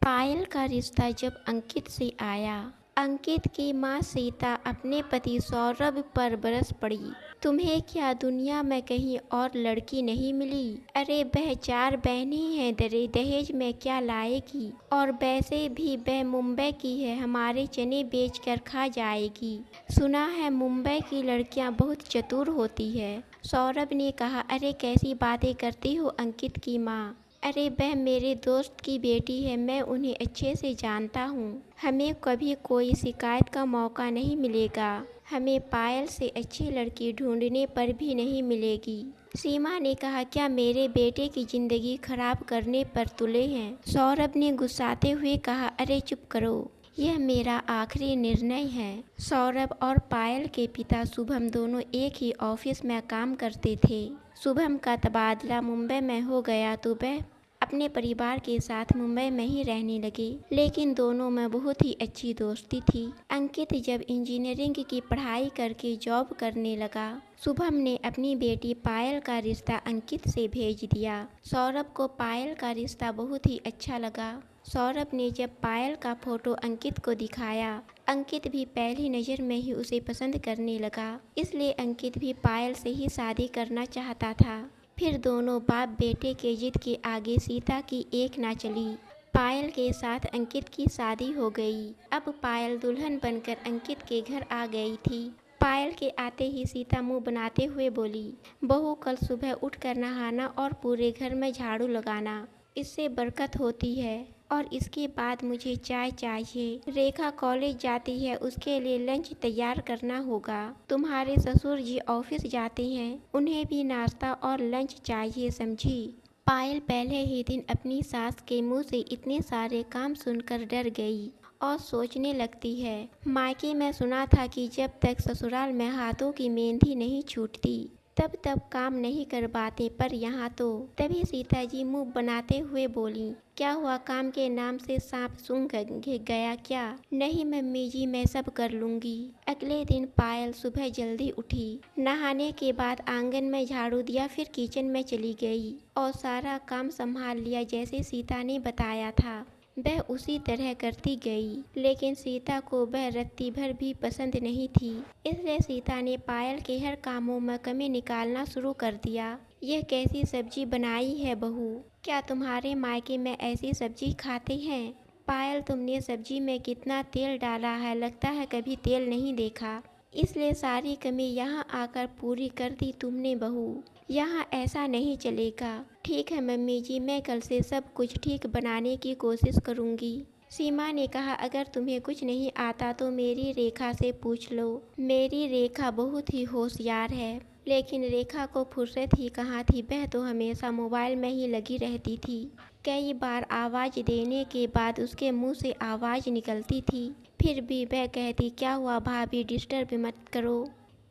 पायल का रिश्ता जब अंकित से आया। अंकित की माँ सीता अपने पति सौरभ पर बरस पड़ी। तुम्हें क्या दुनिया में कहीं और लड़की नहीं मिली? अरे वह 4 बहनें हैं, दहेज में क्या लाएगी? और वैसे भी वह मुंबई की है, हमारे चने बेचकर खा जाएगी। सुना है मुंबई की लड़कियां बहुत चतुर होती है। सौरभ ने कहा, अरे कैसी बातें करती हो अंकित की माँ। अरे वह मेरे दोस्त की बेटी है, मैं उन्हें अच्छे से जानता हूँ। हमें कभी कोई शिकायत का मौका नहीं मिलेगा। हमें पायल से अच्छी लड़की ढूंढने पर भी नहीं मिलेगी। सीमा ने कहा, क्या मेरे बेटे की जिंदगी खराब करने पर तुले हैं? सौरभ ने गुस्साते हुए कहा, अरे चुप करो, यह मेरा आखिरी निर्णय है। सौरभ और पायल के पिता शुभम दोनों एक ही ऑफिस में काम करते थे। शुभम का तबादला मुंबई में हो गया तो वह अपने परिवार के साथ मुंबई में ही रहने लगे, लेकिन दोनों में बहुत ही अच्छी दोस्ती थी। अंकित जब इंजीनियरिंग की पढ़ाई करके जॉब करने लगा, शुभम ने अपनी बेटी पायल का रिश्ता अंकित से भेज दिया। सौरभ को पायल का रिश्ता बहुत ही अच्छा लगा। सौरभ ने जब पायल का फोटो अंकित को दिखाया, अंकित भी पहली नज़र में ही उसे पसंद करने लगा। इसलिए अंकित भी पायल से ही शादी करना चाहता था। फिर दोनों बाप बेटे के जिद के आगे सीता की एक ना चली। पायल के साथ अंकित की शादी हो गई। अब पायल दुल्हन बनकर अंकित के घर आ गई थी। पायल के आते ही सीता मुंह बनाते हुए बोली, बहू कल सुबह उठकर नहाना और पूरे घर में झाड़ू लगाना, इससे बरकत होती है। और इसके बाद मुझे चाय चाहिए। रेखा कॉलेज जाती है, उसके लिए लंच तैयार करना होगा। तुम्हारे ससुर जी ऑफिस जाते हैं, उन्हें भी नाश्ता और लंच चाहिए, समझी? पायल पहले ही दिन अपनी सास के मुंह से इतने सारे काम सुनकर डर गई और सोचने लगती है, मायके में सुना था कि जब तक ससुराल में हाथों की मेहंदी नहीं छूटती तब काम नहीं करवाते, पर यहाँ तो। तभी सीता जी मुंह बनाते हुए बोली, क्या हुआ, काम के नाम से सांप सूंघ गया क्या? नहीं मम्मी जी, मैं सब कर लूँगी। अगले दिन पायल सुबह जल्दी उठी, नहाने के बाद आंगन में झाड़ू दिया, फिर किचन में चली गई और सारा काम संभाल लिया जैसे सीता ने बताया था। वह उसी तरह करती गई, लेकिन सीता को वह रत्ती भर भी पसंद नहीं थी। इसलिए सीता ने पायल के हर कामों में कमी निकालना शुरू कर दिया। यह कैसी सब्जी बनाई है बहू? क्या तुम्हारे मायके में ऐसी सब्जी खाते हैं? पायल, तुमने सब्जी में कितना तेल डाला है, लगता है कभी तेल नहीं देखा। इसलिए सारी कमी यहाँ आकर पूरी कर दी तुमने बहू। यहाँ ऐसा नहीं चलेगा। ठीक है मम्मी जी, मैं कल से सब कुछ ठीक बनाने की कोशिश करूँगी। सीमा ने कहा, अगर तुम्हें कुछ नहीं आता तो मेरी रेखा से पूछ लो। मेरी रेखा बहुत ही होशियार है। लेकिन रेखा को फुर्सत ही कहाँ थी, वह तो हमेशा मोबाइल में ही लगी रहती थी। कई बार आवाज़ देने के बाद उसके मुंह से आवाज़ निकलती थी, फिर भी वह कहती, क्या हुआ भाभी, डिस्टर्ब मत करो।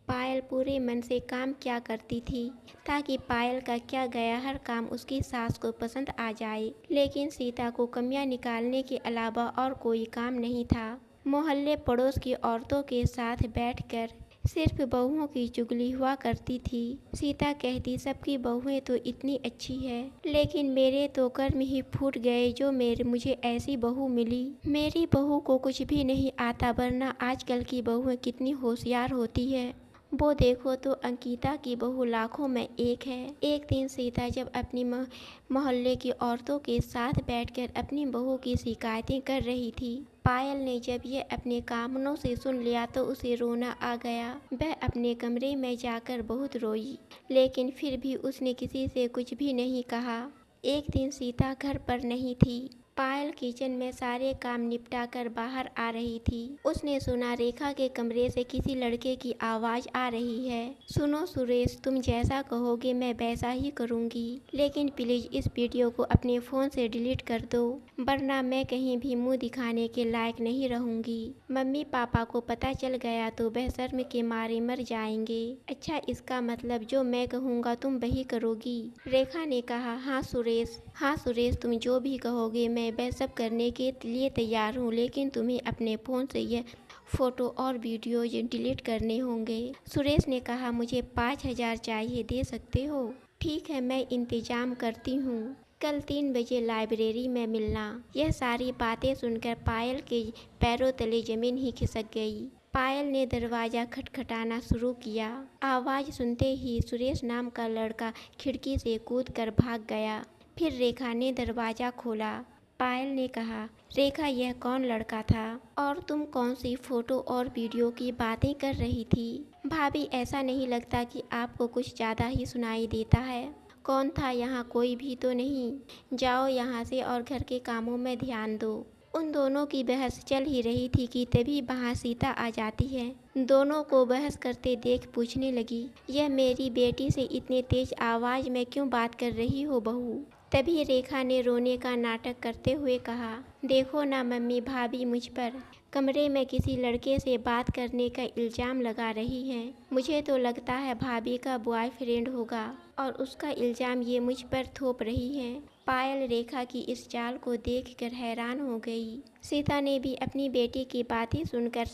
पायल पूरे मन से काम किया करती थी ताकि पायल का किया गया हर काम उसकी सास को पसंद आ जाए, लेकिन सीता को कमियां निकालने के अलावा और कोई काम नहीं था। मोहल्ले पड़ोस की औरतों के साथ बैठकर सिर्फ बहुओं की चुगली हुआ करती थी। सीता कहती, सबकी बहुएं तो इतनी अच्छी है, लेकिन मेरे तो कर्म ही फूट गए जो मुझे ऐसी बहू मिली। मेरी बहू को कुछ भी नहीं आता, वरना आजकल की बहुएं कितनी होशियार होती है। वो देखो तो अंकिता की बहू लाखों में एक है। एक दिन सीता जब अपनी मोहल्ले की औरतों के साथ बैठकर अपनी बहू की शिकायतें कर रही थी, पायल ने जब ये अपने कानों से सुन लिया तो उसे रोना आ गया। वह अपने कमरे में जाकर बहुत रोई, लेकिन फिर भी उसने किसी से कुछ भी नहीं कहा। एक दिन सीता घर पर नहीं थी। पायल किचन में सारे काम निपटा कर बाहर आ रही थी। उसने सुना रेखा के कमरे से किसी लड़के की आवाज़ आ रही है। सुनो सुरेश, तुम जैसा कहोगे मैं वैसा ही करूँगी, लेकिन प्लीज़ इस वीडियो को अपने फ़ोन से डिलीट कर दो, वरना मैं कहीं भी मुंह दिखाने के लायक नहीं रहूँगी। मम्मी पापा को पता चल गया तो वह शर्म के मारे मर जाएंगे। अच्छा, इसका मतलब जो मैं कहूँगा तुम वही करोगी? रेखा ने कहा, हाँ सुरेश, तुम जो भी कहोगे मैं वह सब करने के लिए तैयार हूँ, लेकिन तुम्हें अपने फ़ोन से यह फ़ोटो और वीडियो डिलीट करने होंगे। सुरेश ने कहा, मुझे 5,000 चाहिए, दे सकते हो? ठीक है, मैं इंतज़ाम करती हूँ। कल 3 बजे लाइब्रेरी में मिलना। यह सारी बातें सुनकर पायल के पैरों तले जमीन ही खिसक गई। पायल ने दरवाज़ा खटखटाना शुरू किया। आवाज़ सुनते ही सुरेश नाम का लड़का खिड़की से कूदकर भाग गया। फिर रेखा ने दरवाज़ा खोला। पायल ने कहा, रेखा यह कौन लड़का था और तुम कौन सी फ़ोटो और वीडियो की बातें कर रही थी? भाभी ऐसा नहीं लगता कि आपको कुछ ज़्यादा ही सुनाई देता है? कौन था यहाँ? कोई भी तो नहीं। जाओ यहाँ से और घर के कामों में ध्यान दो। उन दोनों की बहस चल ही रही थी कि तभी वहाँ सीता आ जाती है। दोनों को बहस करते देख पूछने लगी, यह मेरी बेटी से इतने तेज आवाज़ में क्यों बात कर रही हो बहू? तभी रेखा ने रोने का नाटक करते हुए कहा, देखो ना मम्मी, भाभी मुझ पर कमरे में किसी लड़के से बात करने का इल्ज़ाम लगा रही हैं। मुझे तो लगता है भाभी का बॉयफ्रेंड होगा और उसका इल्ज़ाम ये मुझ पर थोप रही हैं। पायल रेखा की इस चाल को देखकर हैरान हो गई। सीता ने भी अपनी बेटी की बातें सुनकर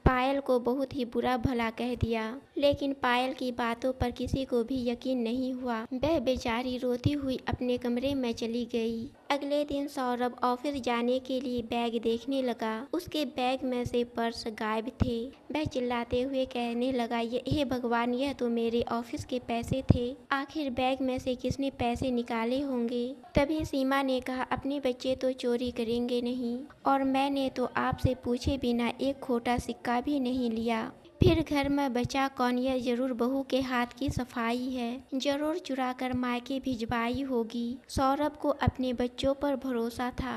पायल को बहुत ही बुरा भला कह दिया, लेकिन पायल की बातों पर किसी को भी यकीन नहीं हुआ। वह बेचारी रोती हुई अपने कमरे में चली गई। अगले दिन सौरभ ऑफिस जाने के लिए बैग देखने लगा। उसके बैग में से पर्स गायब थे। वह चिल्लाते हुए कहने लगा, हे भगवान, यह तो मेरे ऑफिस के पैसे थे। आखिर बैग में से किसने पैसे निकाले होंगे? तभी सीमा ने कहा, अपने बच्चे तो चोरी करेंगे नहीं और मैंने तो आपसे पूछे बिना एक खोटा सिक्का भी नहीं लिया। फिर घर में बचा कौन? यह जरूर बहू के हाथ की सफाई है। जरूर चुरा कर मायके भिजवाई होगी। सौरभ को अपने बच्चों पर भरोसा था।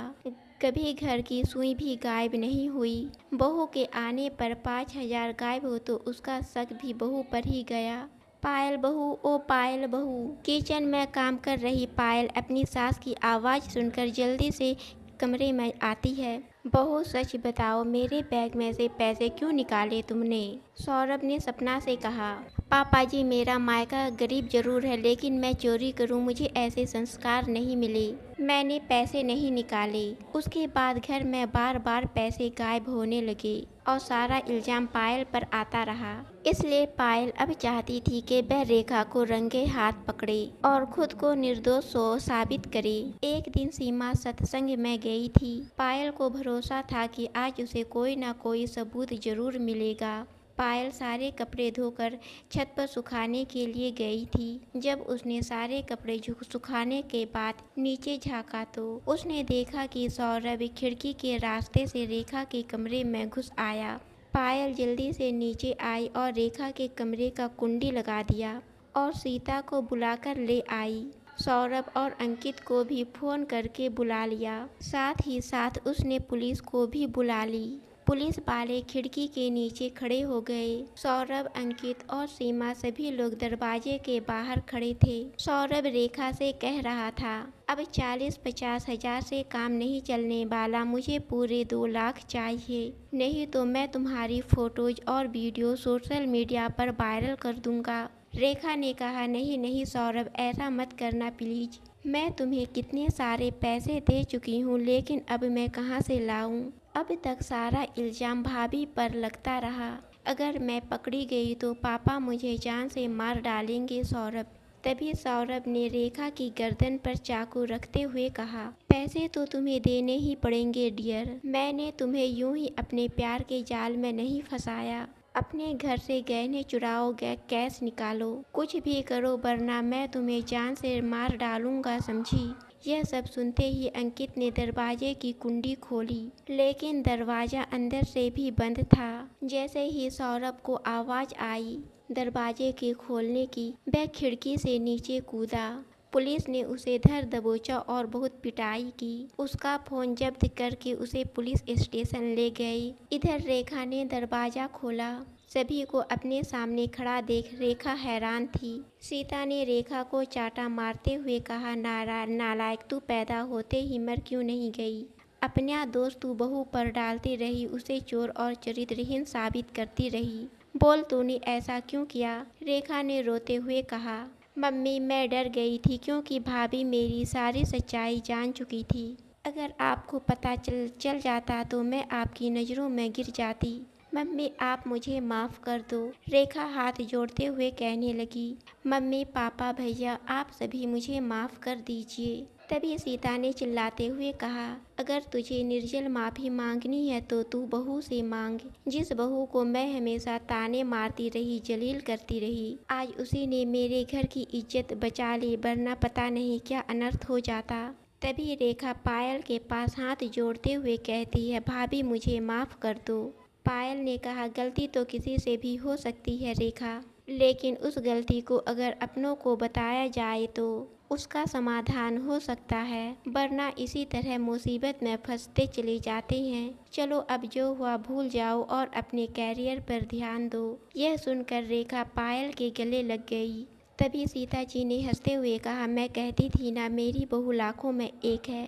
कभी घर की सुई भी गायब नहीं हुई। बहू के आने पर 5,000 गायब हो तो उसका शक भी बहू पर ही गया। पायल बहू, ओ पायल बहू। किचन में काम कर रही पायल अपनी सास की आवाज़ सुनकर जल्दी से कमरे में आती है। बहू सच बताओ, मेरे बैग में से पैसे क्यों निकाले तुमने? सौरभ ने सपना से कहा, पापा जी, मेरा मायका गरीब जरूर है लेकिन मैं चोरी करूं, मुझे ऐसे संस्कार नहीं मिले। मैंने पैसे नहीं निकाले। उसके बाद घर में बार बार पैसे गायब होने लगे और सारा इल्ज़ाम पायल पर आता रहा। इसलिए पायल अब चाहती थी कि वह रेखा को रंगे हाथ पकड़े और खुद को निर्दोष साबित करे। एक दिन सीमा सत्संग में गई थी। पायल को भरोसा था कि आज उसे कोई ना कोई सबूत जरूर मिलेगा। पायल सारे कपड़े धोकर छत पर सुखाने के लिए गई थी। जब उसने सारे कपड़े सुखाने के बाद नीचे झाँका तो उसने देखा कि सौरभ खिड़की के रास्ते से रेखा के कमरे में घुस आया। पायल जल्दी से नीचे आई और रेखा के कमरे का कुंडी लगा दिया और सीता को बुलाकर ले आई। सौरभ और अंकित को भी फोन करके बुला लिया। साथ ही साथ उसने पुलिस को भी बुला ली। पुलिस वाले खिड़की के नीचे खड़े हो गए। सौरभ, अंकित और सीमा सभी लोग दरवाजे के बाहर खड़े थे। सौरभ रेखा से कह रहा था, अब 40-50 हजार से काम नहीं चलने वाला, मुझे पूरे 2 लाख चाहिए, नहीं तो मैं तुम्हारी फोटोज और वीडियो सोशल मीडिया पर वायरल कर दूंगा। रेखा ने कहा, नहीं नहीं सौरभ, ऐसा मत करना प्लीज। मैं तुम्हें कितने सारे पैसे दे चुकी हूँ, लेकिन अब मैं कहाँ से लाऊं? अब तक सारा इल्ज़ाम भाभी पर लगता रहा। अगर मैं पकड़ी गई तो पापा मुझे जान से मार डालेंगे सौरभ। तभी सौरभ ने रेखा की गर्दन पर चाकू रखते हुए कहा, पैसे तो तुम्हें देने ही पड़ेंगे डियर। मैंने तुम्हें यूं ही अपने प्यार के जाल में नहीं फंसाया। अपने घर से गहने चुराओ, कैश निकालो, कुछ भी करो वरना मैं तुम्हें जान से मार डालूंगा, समझी? यह सब सुनते ही अंकित ने दरवाजे की कुंडी खोली, लेकिन दरवाजा अंदर से भी बंद था। जैसे ही सौरभ को आवाज़ आई दरवाजे के खोलने की, वह खिड़की से नीचे कूदा। पुलिस ने उसे धर दबोचा और बहुत पिटाई की। उसका फ़ोन जब्त करके उसे पुलिस स्टेशन ले गए। इधर रेखा ने दरवाज़ा खोला। सभी को अपने सामने खड़ा देख रेखा हैरान थी। सीता ने रेखा को चाटा मारते हुए कहा, नालायक, तू पैदा होते ही मर क्यों नहीं गई? अपना दोस्त तू बहू पर डालती रही, उसे चोर और चरित्रहीन साबित करती रही। बोल, तूने ऐसा क्यों किया? रेखा ने रोते हुए कहा, मम्मी, मैं डर गई थी क्योंकि भाभी मेरी सारी सच्चाई जान चुकी थी। अगर आपको पता चल जाता तो मैं आपकी नज़रों में गिर जाती। मम्मी, आप मुझे माफ़ कर दो। रेखा हाथ जोड़ते हुए कहने लगी, मम्मी, पापा, भैया, आप सभी मुझे माफ़ कर दीजिए। तभी सीता ने चिल्लाते हुए कहा, अगर तुझे निर्जल माफ़ी मांगनी है तो तू बहू से मांग। जिस बहू को मैं हमेशा ताने मारती रही, जलील करती रही, आज उसी ने मेरे घर की इज्जत बचा ली, वरना पता नहीं क्या अनर्थ हो जाता। तभी रेखा पायल के पास हाथ जोड़ते हुए कहती है, भाभी मुझे माफ़ कर दो। पायल ने कहा, गलती तो किसी से भी हो सकती है रेखा, लेकिन उस गलती को अगर अपनों को बताया जाए तो उसका समाधान हो सकता है, वरना इसी तरह मुसीबत में फंसते चले जाते हैं। चलो अब जो हुआ भूल जाओ और अपने कैरियर पर ध्यान दो। यह सुनकर रेखा पायल के गले लग गई। तभी सीता जी ने हंसते हुए कहा, मैं कहती थी ना मेरी बहू लाखों में एक है।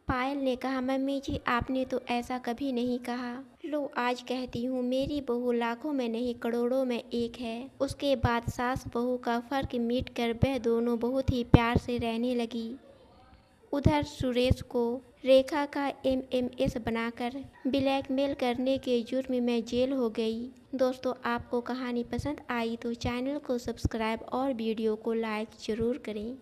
पायल ने कहा, मम्मी जी आपने तो ऐसा कभी नहीं कहा। लो आज कहती हूँ, मेरी बहू लाखों में नहीं करोड़ों में एक है। उसके बाद सास बहू का फर्क मिट कर वह दोनों बहुत ही प्यार से रहने लगी। उधर सुरेश को रेखा का एमएमएस बनाकर ब्लैकमेल करने के जुर्म में जेल हो गई। दोस्तों आपको कहानी पसंद आई तो चैनल को सब्सक्राइब और वीडियो को लाइक ज़रूर करें।